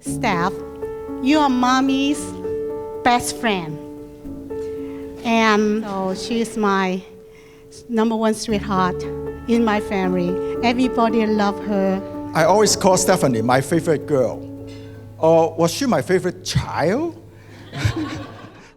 Steph, you are mommy's best friend. And so she's my number one sweetheart in my family. Everybody love her. I always call Stephanie my favorite girl. Or was she my favorite child?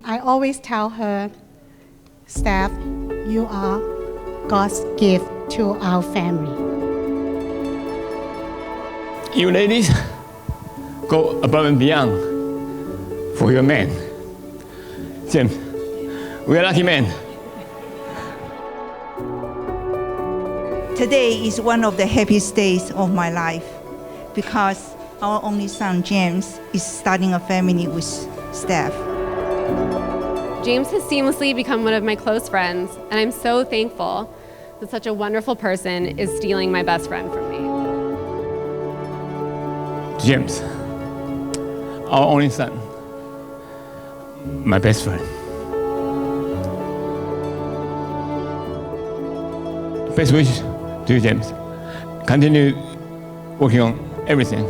I always tell her, Steph, you are God's gift to our family. You ladies, go above and beyond for your man. James, we are lucky men. Today is one of the happiest days of my life because our only son, James, is starting a family with Steph. James has seamlessly become one of my close friends, and I'm so thankful that such a wonderful person is stealing my best friend from me. James, our only son, my best friend. Best wishes to you, James. Continue working on everything.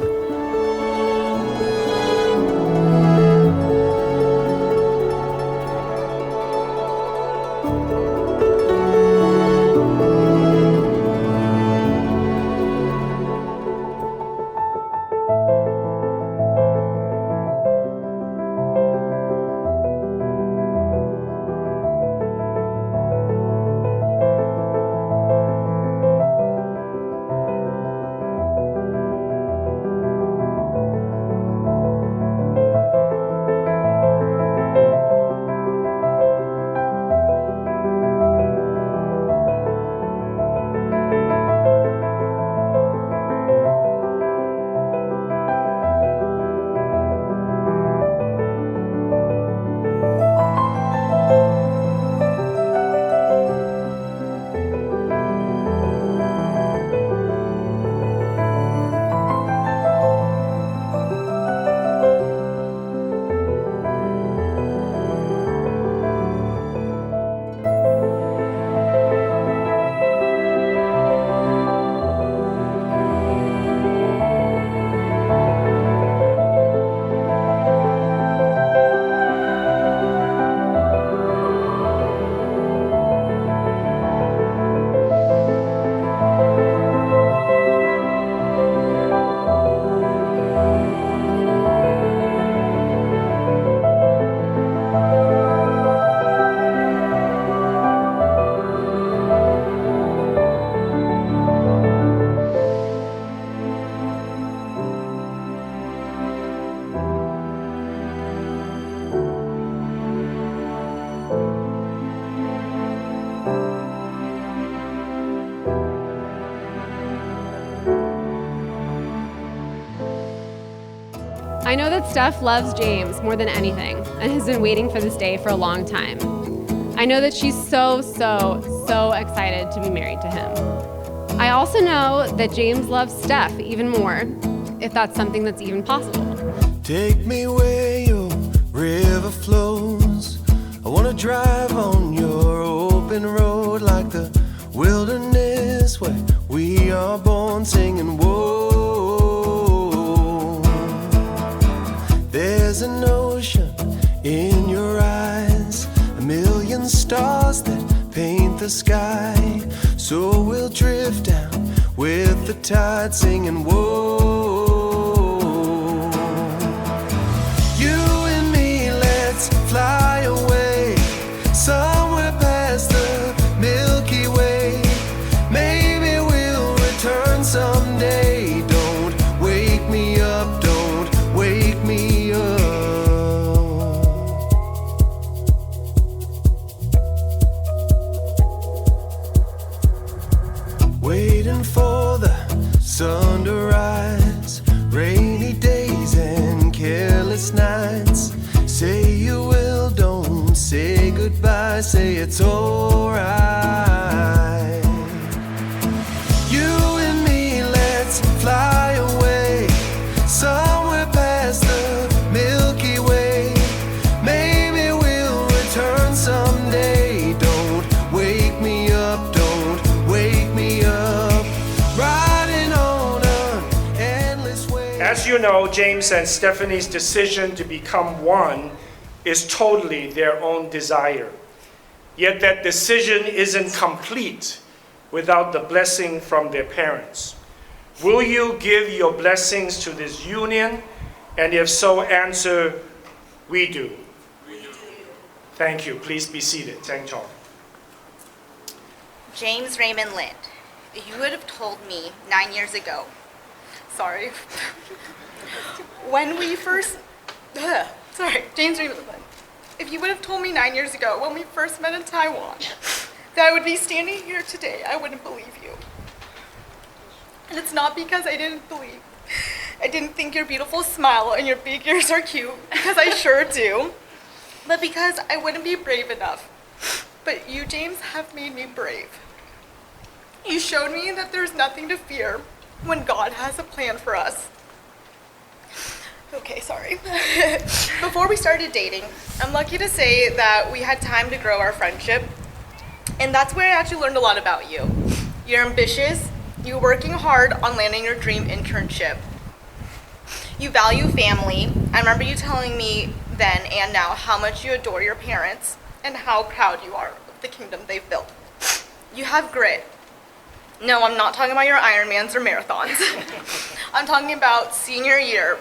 I know that Steph loves James more than anything and has been waiting for this day for a long time. I know that she's so excited to be married to him. I also know that James loves Steph even more, if that's something that's even possible. Take me where your river flows. I wanna drive on your open road like the wilderness where we are born singing, whoa. There's an ocean in your eyes, a million stars that paint the sky. So we'll drift down with the tide singing, whoa. You and me, let's fly away somewhere past the Milky Way. Maybe we'll return someday. Don't wake me up, don't wake me up. Waiting for the sun to rise, rainy days and careless nights. Say you will, don't say goodbye, say it's alright. You and me, let's fly away somewhere past the Milky Way. Maybe we'll return someday. Don't wake me up, don't wake me up. Riding on an endless way. As you know, James and Stephanie's decision to become one is totally their own desire. Yet that decision isn't complete without the blessing from their parents. Will you give your blessings to this union? And if so, answer, we do. Thank you. Please be seated. Thank you. James Raymond Lind, you would have told me 9 years ago. Sorry. When we first, James Raymond Lind. If you would have told me 9 years ago when we first met in Taiwan that I would be standing here today, I wouldn't believe you. And it's not because I didn't believe. I didn't think your beautiful smile and your big ears are cute, because I sure do, but because I wouldn't be brave enough. But you, James, have made me brave. You showed me that there's nothing to fear when God has a plan for us. Okay, sorry. Before we started dating, I'm lucky to say that we had time to grow our friendship. And that's where I actually learned a lot about you. You're ambitious, you're working hard on landing your dream internship. You value family. I remember you telling me then and now how much you adore your parents and how proud you are of the kingdom they've built. You have grit. No, I'm not talking about your Ironmans or marathons. I'm talking about senior year.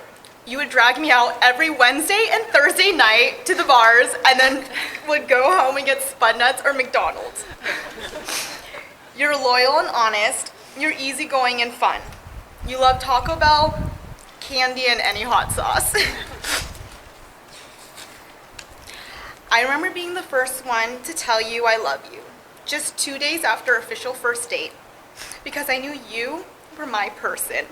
You would drag me out every Wednesday and Thursday night to the bars and then would go home and get Spud Nuts or McDonald's. You're loyal and honest. You're easygoing and fun. You love Taco Bell, candy, and any hot sauce. I remember being the first one to tell you I love you, just 2 days after official first date, because I knew you were my person.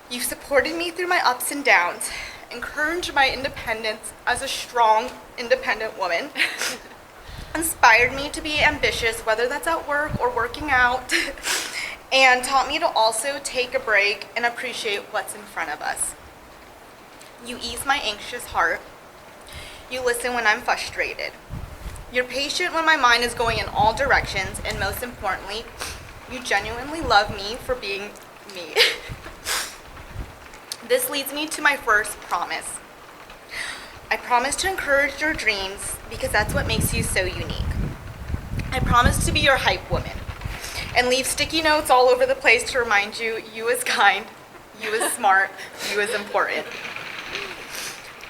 You supported me through my ups and downs, encouraged my independence as a strong, independent woman, inspired me to be ambitious, whether that's at work or working out, and taught me to also take a break and appreciate what's in front of us. You ease my anxious heart. You listen when I'm frustrated. You're patient when my mind is going in all directions, and most importantly, you genuinely love me for being me. This leads me to my first promise. I promise to encourage your dreams because that's what makes you so unique. I promise to be your hype woman and leave sticky notes all over the place to remind you, you is kind, you is smart, you is important.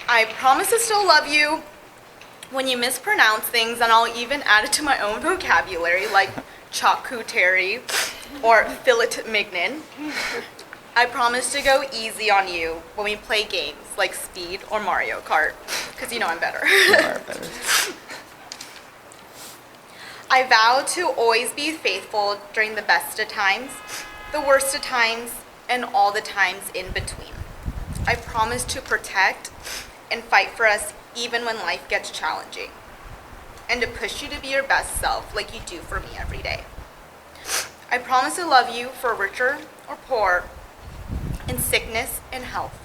I promise to still love you when you mispronounce things, and I'll even add it to my own vocabulary, like charcuterie or filet mignon. I promise to go easy on you when we play games like Speed or Mario Kart, because you know I'm better. You are better. I vow to always be faithful during the best of times, the worst of times, and all the times in between. I promise to protect and fight for us even when life gets challenging, and to push you to be your best self like you do for me every day. I promise to love you for richer or poor, in sickness and health,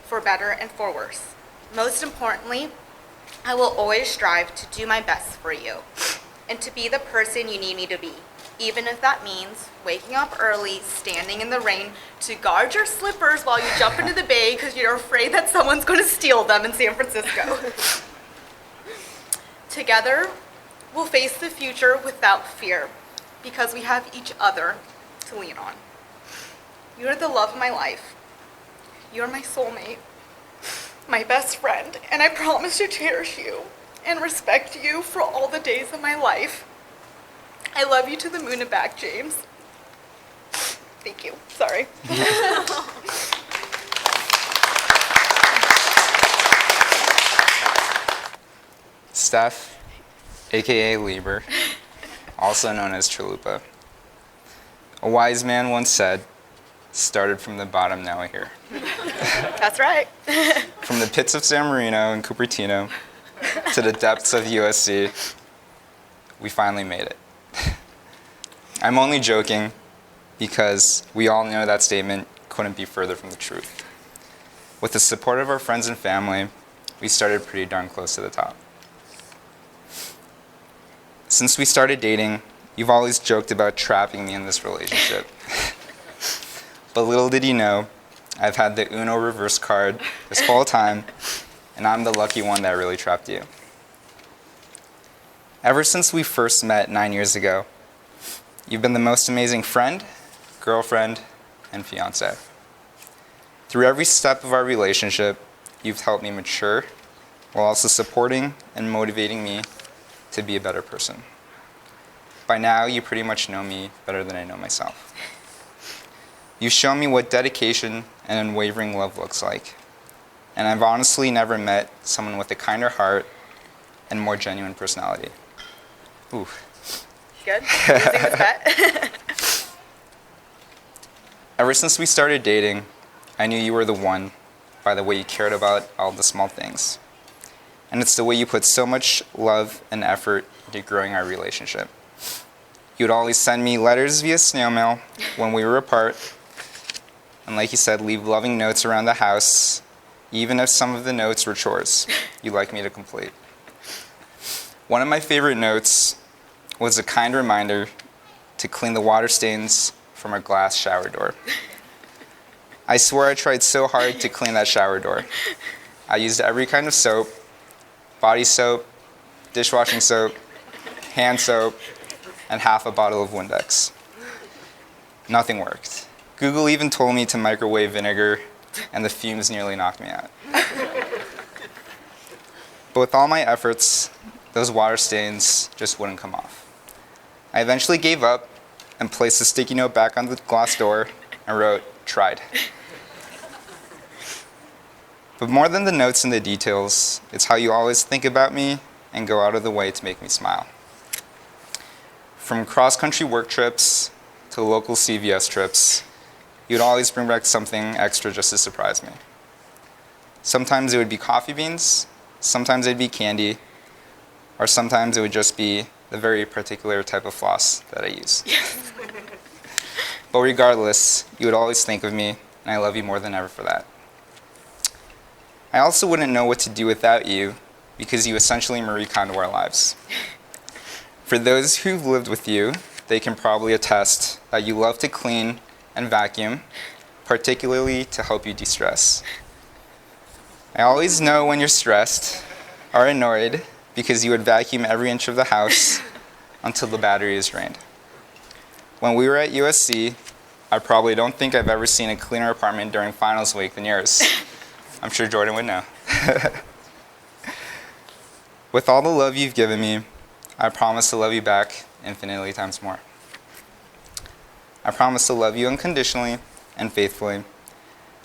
for better and for worse. Most importantly, I will always strive to do my best for you and to be the person you need me to be, even if that means waking up early, standing in the rain to guard your slippers while you jump into the bay because you're afraid that someone's going to steal them in San Francisco. Together, we'll face the future without fear because we have each other to lean on. You're the love of my life. You're my soulmate, my best friend, and I promise to cherish you and respect you for all the days of my life. I love you to the moon and back, James. Thank you. Sorry. Steph, aka Lieber, also known as Chalupa. A wise man once said, started from the bottom, now we're here. That's right. From the pits of San Marino and Cupertino to the depths of USC, we finally made it. I'm only joking because we all know that statement couldn't be further from the truth. With the support of our friends and family, we started pretty darn close to the top. Since we started dating, you've always joked about trapping me in this relationship. But little did you know, I've had the Uno reverse card this whole time, and I'm the lucky one that really trapped you. Ever since we first met 9 years ago, you've been the most amazing friend, girlfriend, and fiance. Through every step of our relationship, you've helped me mature while also supporting and motivating me to be a better person. By now, you pretty much know me better than I know myself. You've shown me what dedication and unwavering love looks like. And I've honestly never met someone with a kinder heart and more genuine personality. Ooh. Good. Losing this bet. Ever since we started dating, I knew you were the one by the way you cared about all the small things. And it's the way you put so much love and effort into growing our relationship. You would always send me letters via snail mail when we were apart. And like you said, leave loving notes around the house, even if some of the notes were chores you'd like me to complete. One of my favorite notes was a kind reminder to clean the water stains from our glass shower door. I swear I tried so hard to clean that shower door. I used every kind of soap, body soap, dishwashing soap, hand soap, and half a bottle of Windex. Nothing worked. Google even told me to microwave vinegar, and the fumes nearly knocked me out. But with all my efforts, those water stains just wouldn't come off. I eventually gave up and placed a sticky note back on the glass door and wrote, "Tried." But more than the notes and the details, it's how you always think about me and go out of the way to make me smile. From cross-country work trips to local CVS trips, you'd always bring back something extra just to surprise me. Sometimes it would be coffee beans, sometimes it'd be candy, or sometimes it would just be the very particular type of floss that I use. But regardless, you would always think of me, and I love you more than ever for that. I also wouldn't know what to do without you, because you essentially Marie Kondo our lives. For those who've lived with you, they can probably attest that you love to clean and vacuum, particularly to help you de-stress. I always know when you're stressed or annoyed because you would vacuum every inch of the house until the battery is drained. When we were at USC, I probably don't think I've ever seen a cleaner apartment during finals week than yours. I'm sure Jordan would know. With all the love you've given me, I promise to love you back infinitely times more. I promise to love you unconditionally and faithfully,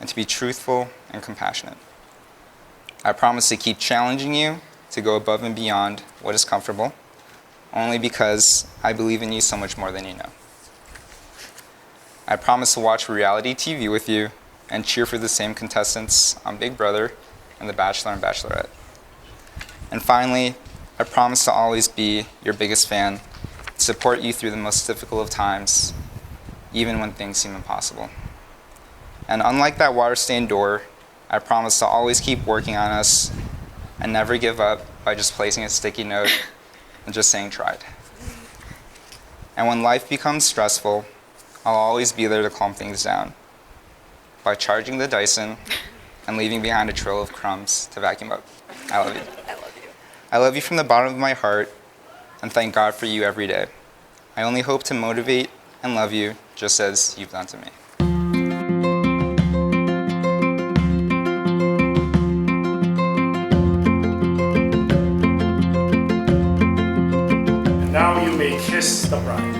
and to be truthful and compassionate. I promise to keep challenging you to go above and beyond what is comfortable, only because I believe in you so much more than you know. I promise to watch reality TV with you and cheer for the same contestants on Big Brother and The Bachelor and Bachelorette. And finally, I promise to always be your biggest fan, support you through the most difficult of times, even when things seem impossible. And unlike that water-stained door, I promise to always keep working on us and never give up by just placing a sticky note and just saying tried. And when life becomes stressful, I'll always be there to calm things down by charging the Dyson and leaving behind a trail of crumbs to vacuum up. I love you. I love you. I love you from the bottom of my heart and thank God for you every day. I only hope to motivate and love you just as you've done to me. And now you may kiss the bride.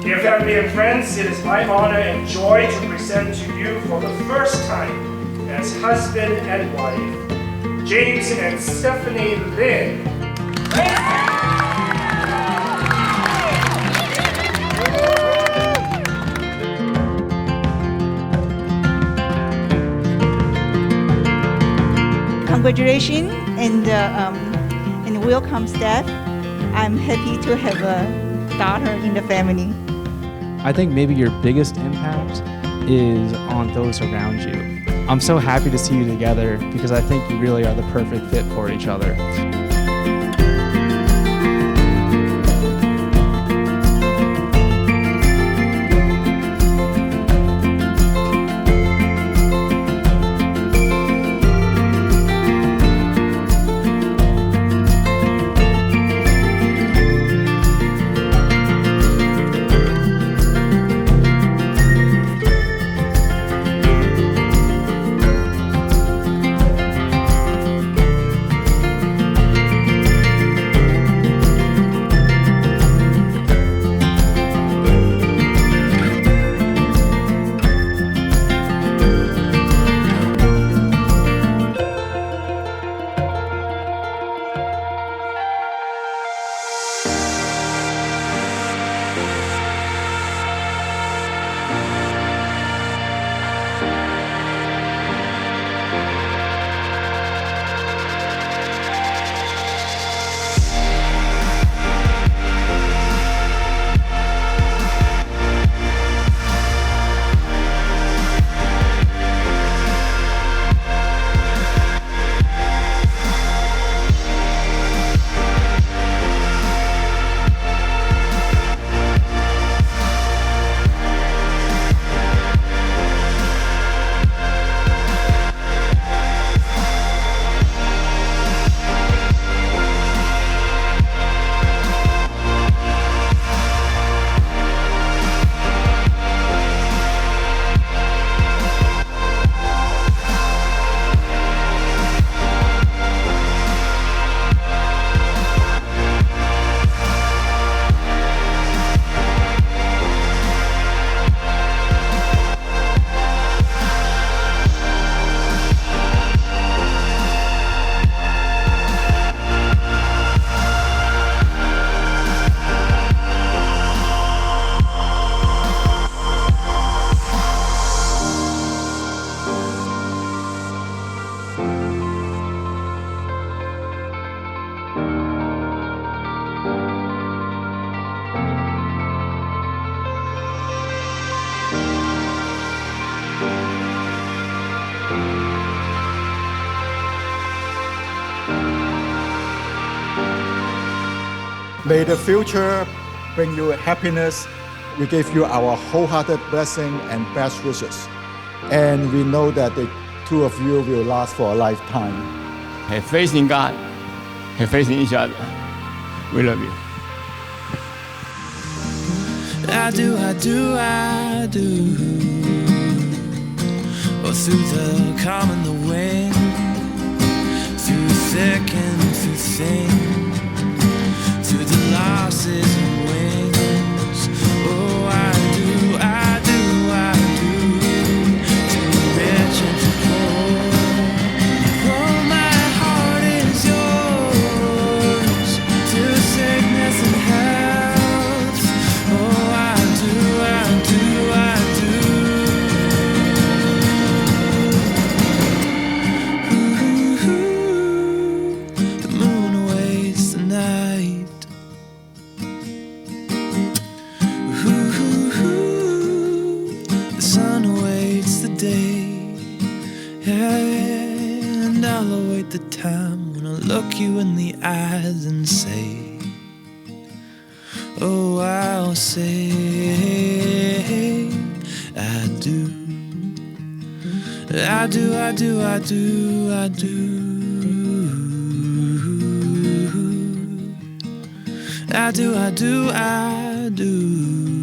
Dear family and friends, it is my honor and joy to present to you for the first time as husband and wife, James and Stephanie Lynn. Congratulations and welcome, Steph. I'm happy to have a daughter in the family. I think maybe your biggest impact is on those around you. I'm so happy to see you together because I think you really are the perfect fit for each other. May the future bring you happiness. We give you our wholehearted blessing and best wishes. And we know that the two of you will last for a lifetime. Have faith in God. Have faith in each other. We love you. I do, I do, I do. Oh, through the calm and the wind, through thick and through thin, through the losses and wins. Oh, I do, I do, I do. Too rich and too poor. Oh, my heart is yours. Through sickness and health. Oh, I do, I do, I do. Ooh, the moon awaits the night. The sun awaits the day, and I'll await the time when I look you in the eyes and say, oh, I'll say, I do. I do, I do, I do, I do. I do, I do, I do.